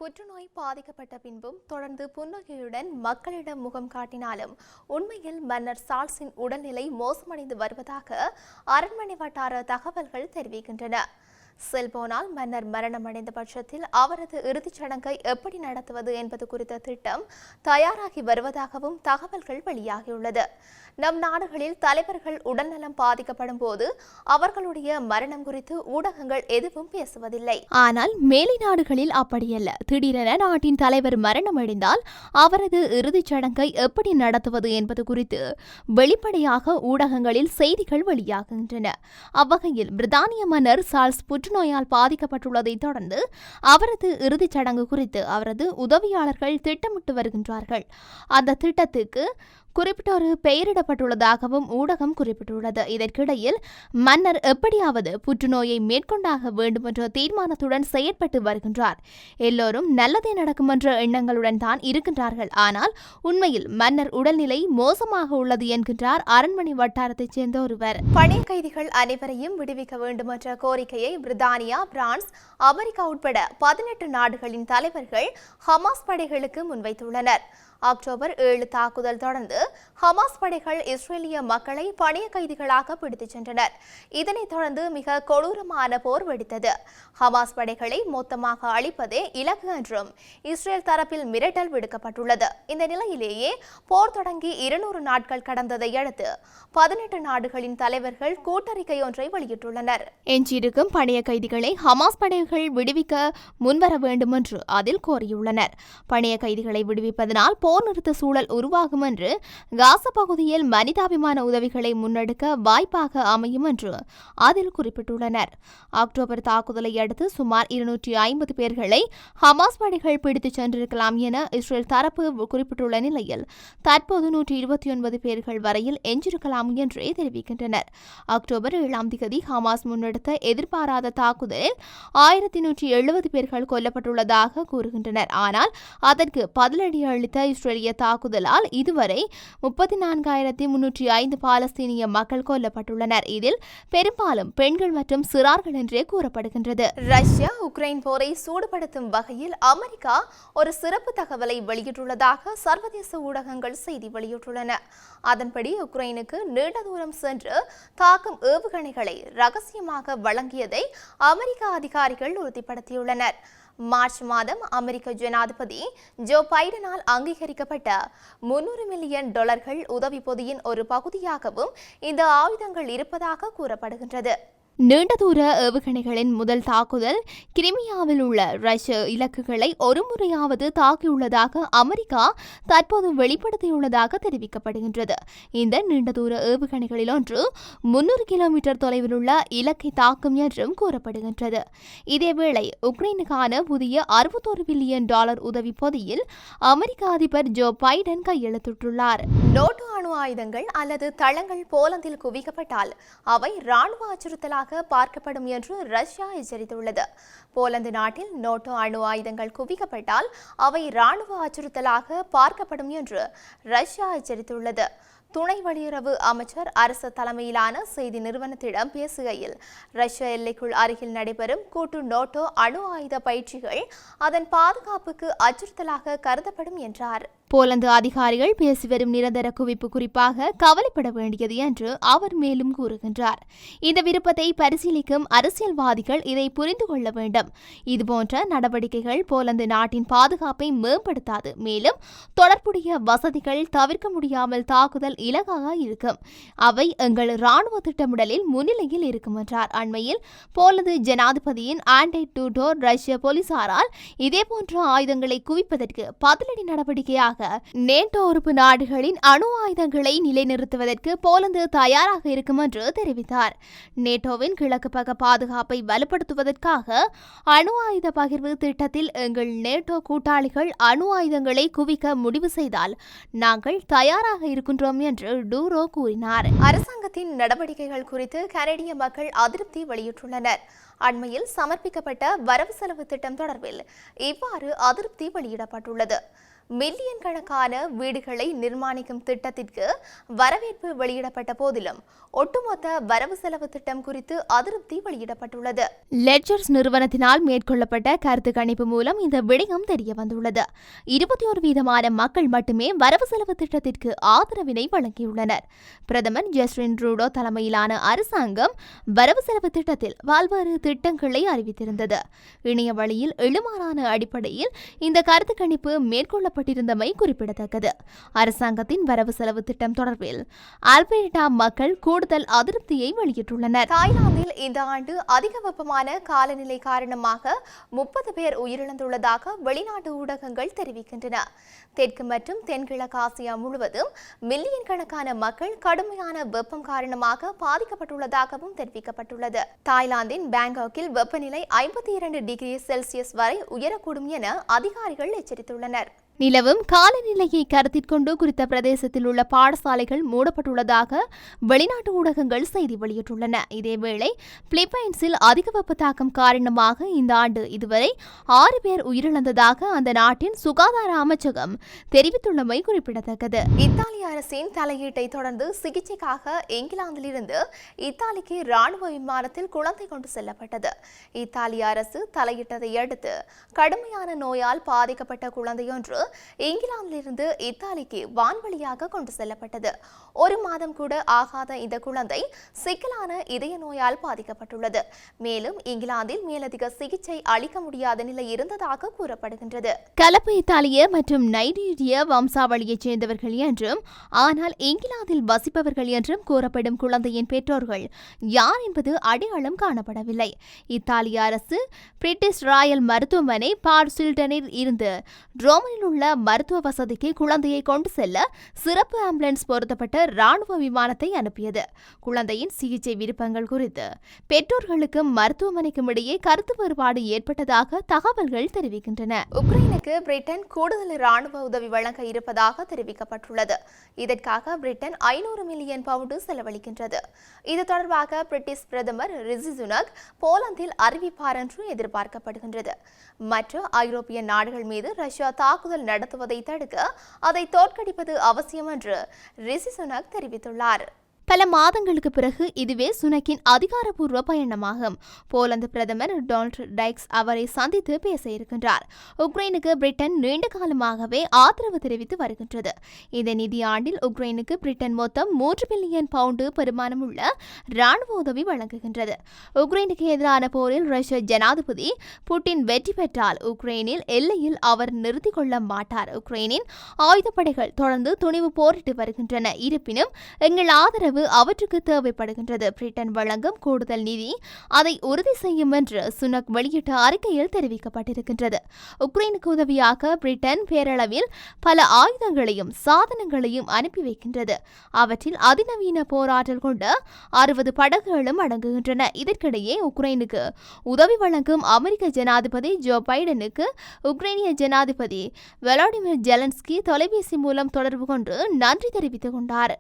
புற்றுநோய் பாதிக்கப்பட்ட பின்பும் தொடர்ந்து புன்னகையுடன் மக்களிடம் முகம் காட்டினாலும் உண்மையில் மன்னர் சார்ல்ஸின் உடல்நிலை மோசமடைந்து வருவதாக அரண்மனை வட்டார தகவல்கள் தெரிவிக்கின்றன. செல்போனால் மன்னர் மரணமடைந்த பட்சத்தில் அவரது இறுதிச் சடங்கை எப்படி நடத்துவது என்பது குறித்த திட்டம் தயாராகி வருவதாகவும் தகவல்கள் வெளியாகியுள்ளது. நம் நாடுகளில் தலைவர்கள் உடல்நலம் பாதிக்கப்படும் போது அவர்களுடைய மரணம் குறித்து ஊடகங்கள் எதுவும் பேசுவதில்லை. ஆனால் மேலை நாடுகளில் அப்படியல்ல. திடீரென நாட்டின் தலைவர் மரணமடைந்தால் அவரது இறுதிச் சடங்கை எப்படி நடத்துவது என்பது குறித்து வெளிப்படையாக ஊடகங்களில் செய்திகள் வெளியாகின்றன. அவ்வகையில் பிரித்தானிய மன்னர் சார்ல்ஸ் புற்றுநோயால் பாதிக்கப்பட்டுள்ளதை தொடர்ந்து அவரது இறுதிச் சடங்கு குறித்து அவரது உதவியாளர்கள் திட்டமிட்டு வருகின்றார்கள். அந்த திட்டத்துக்கு குறிப்பிட்டொரு பெயரிடப்பட்டுள்ளதாகவும் ஊடகம் குறிப்பிட்டுள்ளது. இதற்கிடையில் மன்னர் எப்படியாவது புற்றுநோயை மேற்கொண்டாக வேண்டும் என்ற தீர்மானத்துடன் செயற்பட்டு வருகின்றார். எல்லோரும் நல்லதே நடக்கும் என்ற எண்ணங்களுடன் தான் இருக்கின்றார்கள். ஆனால் உண்மையில் மன்னர் உடல்நிலை மோசமாக உள்ளது என்கின்றார் அரண்மனை வட்டாரத்தைச் சேர்ந்த ஒருவர். பணைய கைதிகள் அனைவரையும் விடுவிக்க வேண்டும் என்ற கோரிக்கையை பிரித்தானியா, பிரான்ஸ், அமெரிக்கா உட்பட 18 நாடுகளின் தலைவர்கள் ஹமாஸ் படைகளுக்கு முன்வைத்துள்ளனர். அக்டோபர் 7 தாக்குதல் தொடர்ந்து ஹமாஸ் படைகள் இஸ்ரேலிய மக்களை பணைய கைதிகளாக பிடித்துச் சென்றனர். இதனைத் தொடர்ந்து மிக கொடூரமான போர் வெடித்தது. ஹமாஸ் படைகளை மொத்தமாக அழிப்பதே இலக்கு என்றும் இஸ்ரேல் தரப்பில் மிரட்டல் விடுக்கப்பட்டுள்ளது. இந்த நிலையிலேயே போர் தொடங்கி 200 நாட்கள் கடந்ததை அடுத்து 18 நாடுகளின் தலைவர்கள் கூட்டறிக்கை ஒன்றை வெளியிட்டுள்ளனர். எஞ்சியிருக்கும் பணைய கைதிகளை ஹமாஸ் படைகள் விடுவிக்க முன்வர வேண்டும் என்று அதில் கோரியுள்ளனர். பணைய கைதிகளை விடுவிப்பதனால் போர் நிறுத்த சூழல் உருவாகும் என்று காசா பகுதியில் மனிதாபிமான உதவிகளை முன்னெடுக்க வாய்ப்பாக அமையும் என்று அதில் குறிப்பிட்டுள்ளனர். அக்டோபர் தாக்குதலை அடுத்து சுமார் 250 பேர்களை ஹமாஸ் படைகள் பிடித்துச் சென்றிருக்கலாம் என இஸ்ரேல் தரப்பு குறிப்பிட்டுள்ள நிலையில் தற்போது 129 பேர்கள் வரையில் எஞ்சிருக்கலாம் என்றே தெரிவிக்கின்றனர். அக்டோபர் 7ஆம் தேதி ஹமாஸ் முன்னெடுத்த எதிர்பாராத தாக்குதலில் 1170 பேர்கள் கொல்லப்பட்டுள்ளதாக கூறுகின்றனர். ஆனால் அதற்கு பதிலடி அளித்த இஸ்ரேலிய தாக்குதலால் இதுவரை 34,305 பாலஸ்தீனிய மக்கள் கொல்லப்பட்டுள்ளனர். இதில் பெரும்பாலும் பெண்கள் மற்றும் சிறார்கள் என்றே கூறப்படுகின்றது. ரஷ்யா உக்ரைன் போரை சூடுபடுத்தும் வகையில் அமெரிக்கா ஒரு சிறப்பு தகவலை வெளியிட்டுள்ளதாக சர்வதேச ஊடகங்கள் செய்தி வெளியிட்டுள்ளன. அதன்படி உக்ரைனுக்கு நீண்ட தூரம் சென்று தாக்கும் ஏவுகணைகளை ரகசியமாக வழங்கியதை அமெரிக்க அதிகாரிகள் உறுதிப்படுத்தியுள்ளனர். மார்ச் மாதம் அமெரிக்க ஜனாதிபதி ஜோ பைடனால் அங்கீகரிக்கப்பட்ட $300 மில்லியன் உதவி பொதியின் ஒரு பகுதியாகவும் இந்த ஆயுதங்கள் இருப்பதாக கூறப்படுகின்றது. நீண்ட தூர ஏவுகணைகளின் முதல் தாக்குதல் கிரிமியாவில் உள்ள ரஷ்ய இலக்குகளை ஒரு முறையாவது தாக்கியுள்ளதாக அமெரிக்கா தற்போது வெளிப்படுத்தியுள்ளதாக தெரிவிக்கப்படுகின்றது. இந்த நீண்ட தூர ஏவுகணைகளில் ஒன்று 300 கிலோமீட்டர் தொலைவில் உள்ள இலக்கை தாக்கும் என்றும் கூறப்படுகின்றது. இதேவேளை உக்ரைனுக்கான புதிய $61 பில்லியன் உதவி பொதியில் அமெரிக்க அதிபர் ஜோ பைடன் கையெழுத்திட்டுள்ளார். நோட்டோ அணு ஆயுதங்கள் அல்லது தளங்கள் போலந்தில் குவிக்கப்பட்டால் அவை ராணுவ அச்சுறுத்தலாக பார்க்கப்படும் என்று ரஷ்யா எச்சரித்துள்ளது. போலந்து நாட்டில் நோட்டோ அணு ஆயுதங்கள் குவிக்கப்பட்டால் அவை ராணுவ அச்சுறுத்தலாக பார்க்கப்படும் என்று ரஷ்யா எச்சரித்துள்ளது. துணை வெளியுறவு அமைச்சர் அரசு தலைமையிலான செய்தி நிறுவனத்திடம் பேசுகையில் ரஷ்ய எல்லைக்குள் அருகில் நடைபெறும் கூட்டு நோட்டோ அணு ஆயுத பயிற்சிகள் அதன் பாதுகாப்புக்கு அச்சுறுத்தலாக கருதப்படும் என்றார். போலந்து அதிகாரிகள் பேசி வரும் நிரந்தர குவிப்பு குறிப்பாக கவலைப்பட வேண்டியது என்று அவர் மேலும் கூறுகின்றார். இந்த விருப்பத்தை பரிசீலிக்கும் அரசியல்வாதிகள் இதை புரிந்து கொள்ள வேண்டும். இதுபோன்ற நடவடிக்கைகள் போலந்து நாட்டின் பாதுகாப்பை மேம்படுத்தாது. மேலும் தொடர்புடைய வசதிகள் தவிர்க்க முடியாமல் தாக்குதல் இலக்காக இருக்கும். அவை எங்கள் இராணுவ திட்டமிடலில் முன்னிலையில் இருக்கும் என்றார். அண்மையில் போலந்து ஜனாதிபதியின் ஆண்டை டூடோ ரஷ்ய போலீசாரால் இதேபோன்ற ஆயுதங்களை குவிப்பதற்கு பதிலடி நடவடிக்கையாக நேட்டோ உறுப்பு நாடுகளின் அணு ஆயுதங்களை நிலைநிறுத்துவதற்கு போலந்து தயாராக இருக்கும் என்று தெரிவித்தார். நேட்டோவின் கிழக்கு பக்க பாதுகாப்பை வலுப்படுத்துவதற்காக அணு ஆயுத பகிர்வு திட்டத்தில் எங்கள் நேட்டோ கூட்டாளிகள் அணு ஆயுதங்களை குவிக்க முடிவு செய்தால் நாங்கள் தயாராக இருக்கின்றோம் என்று டூரோ கூறினார். அரசாங்கத்தின் நடவடிக்கைகள் குறித்து கனடிய மக்கள் அதிருப்தி வெளியிட்டுள்ளனர். அண்மையில் சமர்ப்பிக்கப்பட்ட வரவு செலவு திட்டம் தொடர்பில் இவ்வாறு அதிருப்தி வெளியிடப்பட்டுள்ளது. மில்லியன் கணக்கான வீடுகளை நிர்மாணிக்கும் திட்டத்திற்கு வரவேற்பு வெளியிடப்பட்ட போதிலும் ஒட்டுமொத்த வரவு செலவு திட்டம் குறித்து அதிருப்தி வெளியிடப்பட்டுள்ளது. லெட்ஜர்ஸ் நிறுவனத்தினால் மேற்கொள்ளப்பட்ட கருத்து கணிப்பு மூலம் இந்த விடயம் தெரிய வந்துள்ளது. 21% மக்கள் மட்டுமே வரவு செலவு திட்டத்திற்கு ஆதரவினை வழங்கியுள்ளனர். பிரதமர் ஜஸ்டின் ட்ரூடோ தலைமையிலான அரசாங்கம் வரவு செலவு திட்டத்தில் பல்வேறு திட்டங்களை அறிவித்திருந்தது. இணைய வழியில் எழுமாறான அடிப்படையில் இந்த கருத்து கணிப்பு மேற்கொள்ளப்பட்டிருந்தமை குறிப்பிடத்தக்கது. அரசாங்கத்தின் வரவு செலவு திட்டம் தொடர்பில் அல்பர்டா மக்கள் கூடுதல் அதிருப்தியை வெளியிட்டுள்ளனர். தாய்லாந்தில் இந்த ஆண்டு அதிக வெப்பமான காலநிலை காரணமாக 30 பேர் உயிரிழந்துள்ளதாக வெளிநாட்டு ஊடகங்கள் தெரிவிக்கின்றன. தெற்கு மற்றும் தென்கிழக்கு ஆசியா முழுவதும் மில்லியன் கணக்கான மக்கள் கடுமையான வெப்பம் காரணமாக பாதிக்கப்பட்டுள்ளதாகவும் தெரிவிக்கப்பட்டுள்ளது. தாய்லாந்தின் பாங்காக்கில் வெப்பநிலை 52 டிகிரி செல்சியஸ் வரை உயரக்கூடும் என அதிகாரிகள் எச்சரித்துள்ளனர். நிலவும் காலநிலையை கருத்தில் கொண்டு குறித்த பிரதேசத்தில் உள்ள பாடசாலைகள் மூடப்பட்டுள்ளதாக வெளிநாட்டு ஊடகங்கள் செய்தி வெளியிட்டுள்ளன. இதேவேளை பிலிப்பைன்ஸில் அதிக வெப்ப தாக்கம் காரணமாக இந்த ஆண்டு இதுவரை 6 பேர் உயிரிழந்ததாக அந்த நாட்டின் சுகாதார அமைச்சகம் தெரிவித்துள்ளமை குறிப்பிடத்தக்கது. இத்தாலி அரசின் தலையீட்டை தொடர்ந்து சிகிச்சைக்காக இங்கிலாந்திலிருந்து இத்தாலிக்கு ராணுவ விமானத்தில் குழந்தை கொண்டு செல்லப்பட்டது. இத்தாலி அரசு தலையிட்டதை அடுத்து கடுமையான நோயால் பாதிக்கப்பட்ட குழந்தையொன்று இங்கிலாந்திலிருந்து இத்தாலிக்கு வான்வழியாக கொண்டு செல்லப்பட்டது. 1 மாதம் கூட ஆகாத இந்த குழந்தை சிக்கலான இதய நோயால் பாதிக்கப்பட்டுள்ளது. மேலும் இங்கிலாந்தில் மேலதிக சிகிச்சை அளிக்க முடியாத நிலை இருந்ததாக கூறப்படுகின்றது. கலப்பு இத்தாலிய மற்றும் நைஜீரிய வம்சாவளியைச் சேர்ந்தவர்கள் என்றும் ஆனால் இங்கிலாந்தில் வசிப்பவர்கள் என்றும் கூறப்படும் குழந்தையின் பெற்றோர்கள் யார் என்பது அடையாளம் காணப்படவில்லை. இத்தாலிய அரசு பிரிட்டிஷ் ராயல் மருத்துவமனை பார்சில்டனில் இருந்து ரோமனில் உள்ள மருத்துவ வசதிக்கு குழந்தையை கொண்டு செல்ல சிறப்பு ஆம்புலன்ஸ் பொருத்தப்பட்ட ராணுவ விமானத்தை அனுப்பியது. குழந்தையின் சிகிச்சை விருப்பங்கள் குறித்து பெற்றோர்களுக்கும் மருத்துவமனைக்கும் இடையே கருத்து வேறுபாடு ஏற்பட்டதாக தகவல்கள் தெரிவிக்கின்றன. உக்ரைனுக்கு பிரிட்டன் கூடுதல் ராணுவ உதவி வழங்க இருப்பதாக தெரிவிக்கப்பட்டுள்ளது. இதற்காக பிரிட்டன் 500 மில்லியன் பவுண்டு செலவழிக்கின்றது. இது தொடர்பாக பிரிட்டிஷ் பிரதமர் ரிஷி சுனக் போலந்தில் அறிவிப்பார் என்று எதிர்பார்க்கப்படுகின்றது. மற்ற ஐரோப்பிய நாடுகள் மீது ரஷ்யா தாக்குதல் நடத்துவதை தடுக்க அதை தோற்கடிப்பது அவசியம் என்று ரிஷி சுனக் தெரிவித்துள்ளார். பல மாதங்களுக்கு பிறகு இதுவே சுனக்கின் அதிகாரப்பூர்வ பயணமாகும். போலந்து பிரதமர் டொனால்ட் டஸ்க் அவரை சந்தித்து பேச இருக்கின்றார். உக்ரைனுக்கு பிரிட்டன் நீண்ட காலமாகவே ஆதரவு தெரிவித்து வருகின்றது. இந்த நிதியாண்டில் உக்ரைனுக்கு பிரிட்டன் மொத்தம் 3 பில்லியன் பவுண்டு பெருமானம் உள்ள ராணுவ உதவி வழங்குகின்றது. உக்ரைனுக்கு எதிரான போரில் ரஷ்ய ஜனாதிபதி புட்டின் வெற்றி பெற்றால் உக்ரைனில் எல்லையில் அவர் நிறுத்திக் கொள்ள மாட்டார். உக்ரைனின் ஆயுதப்படைகள் தொடர்ந்து துணிவு போரிட்டு வருகின்றன. இருப்பினும் எங்கள் ஆதரவு அவற்றுக்கு தேவைப்படுகின்றது. பிரிட்டன் வழங்கும் கூடுதல் நிதி அதை உறுதி செய்யும் என்று சுனக் வெளியிட்ட அறிக்கையில் தெரிவிக்கப்பட்டிருக்கின்றது. உக்ரைனுக்கு உதவியாக பிரிட்டன் பேரளவில் பல ஆயுதங்களையும் சாதனங்களையும் அனுப்பி வைக்கின்றது. அவற்றில் அதிநவீன போராற்றல் கொண்ட 60 படகுகளும் அடங்குகின்றன. இதற்கிடையே உக்ரைனுக்கு உதவி வழங்கும் அமெரிக்க ஜனாதிபதி ஜோ பைடனுக்கு உக்ரைனிய ஜனாதிபதி வொலோடிமிர் ஜெலன்ஸ்கி தொலைபேசி மூலம் தொடர்பு கொண்டு நன்றி தெரிவித்துக் கொண்டார்.